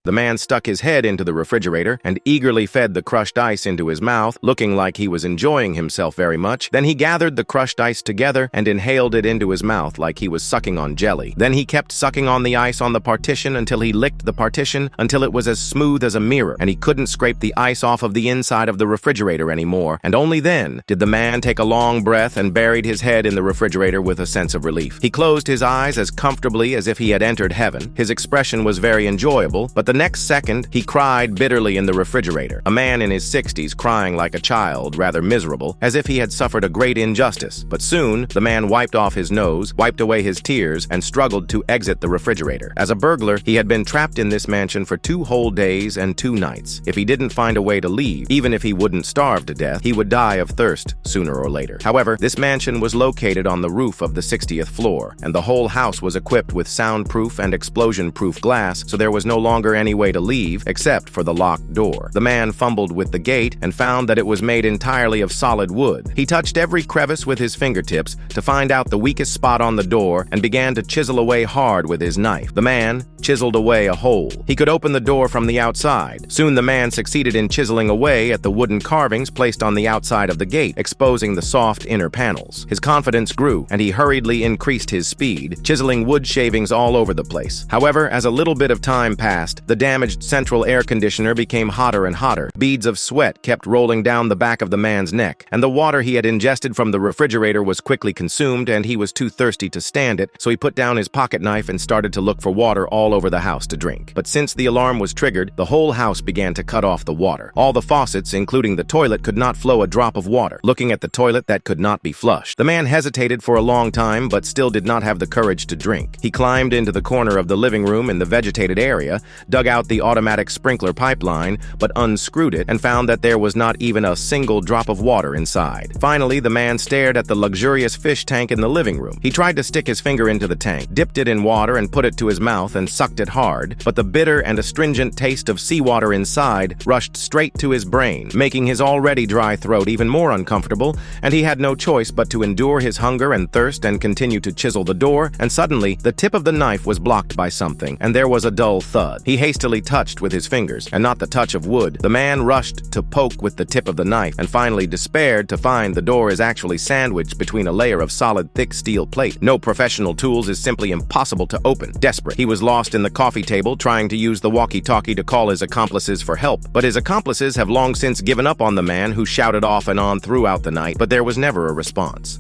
The man stuck his head into the refrigerator and eagerly fed the crushed ice into his mouth, looking like he was enjoying himself very much. Then he gathered the crushed ice together and inhaled it into his mouth like he was sucking on jelly. Then he kept sucking on the ice on the partition until he licked the partition until it was as smooth as a mirror, and he couldn't scrape the ice off of the inside of the refrigerator anymore. And only then did the man take a long breath and buried his head in the refrigerator with a sense of relief. He closed his eyes as comfortably as if he had entered heaven. His expression was very enjoyable, but the next second he cried bitterly in the refrigerator. A man in his 60s crying like a child, rather miserable, as if he had suffered a great injustice. But soon the man wiped off his nose, wiped away his tears, and struggled to exit the refrigerator. As a burglar, he had been trapped in this mansion for 2 whole days and 2 nights. If he didn't find a way to leave, even if he wouldn't starve to death, he would die of thirst sooner or later. However, this mansion was located on the roof of the 60th floor, and the whole house was equipped with soundproof and explosion-proof glass, so there was no longer any way to leave except for the locked door. The man fumbled with the gate and found that it was made entirely of solid wood. He touched every crevice with his fingertips to find out the weakest spot on the door and began to chisel away hard with his knife. The man chiseled away a hole. He could open the door from the outside. Soon the man succeeded in chiseling away at the wooden carvings placed on the outside of the gate, exposing the soft inner panels. His confidence grew, and he hurriedly increased his speed, chiseling wood shavings all over the place. However, as a little bit of time passed, the damaged central air conditioner became hotter and hotter. Beads of sweat kept rolling down the back of the man's neck, and the water he had ingested from the refrigerator was quickly consumed, and he was too thirsty to stand it, so he put down his pocket knife and started to look for water all over the house to drink. But since the alarm was triggered, the whole house began to cut off the water. All the faucets, including the toilet, could not flow a drop of water. Looking at the toilet that could not be flushed, the man hesitated for a long time but still did not have the courage to drink. He climbed into the corner of the living room in the vegetated area, dug out the automatic sprinkler pipeline, but unscrewed it and found that there was not even a single drop of water inside. Finally, the man stared at the luxurious fish tank in the living room. He tried to stick his finger into the tank, dipped it in water and put it to his mouth and sucked it hard, but the bitter and astringent taste of seawater inside rushed straight to his brain, making his already dry throat even more uncomfortable, and he had no choice but to endure his hunger and thirst and continue to chisel the door, and suddenly the tip of the knife was blocked by something, and there was a dull thud. He hastily touched with his fingers, and not the touch of wood. The man rushed to poke with the tip of the knife, and finally despaired to find the door is actually sandwiched between a layer of solid, thick steel plate. No professional tools is simply impossible to open. Desperate, he was lost in the coffee table trying to use the walkie-talkie to call his accomplices for help, but his accomplices have long since given up on the man, who shouted off and on throughout the night, but there was never a response.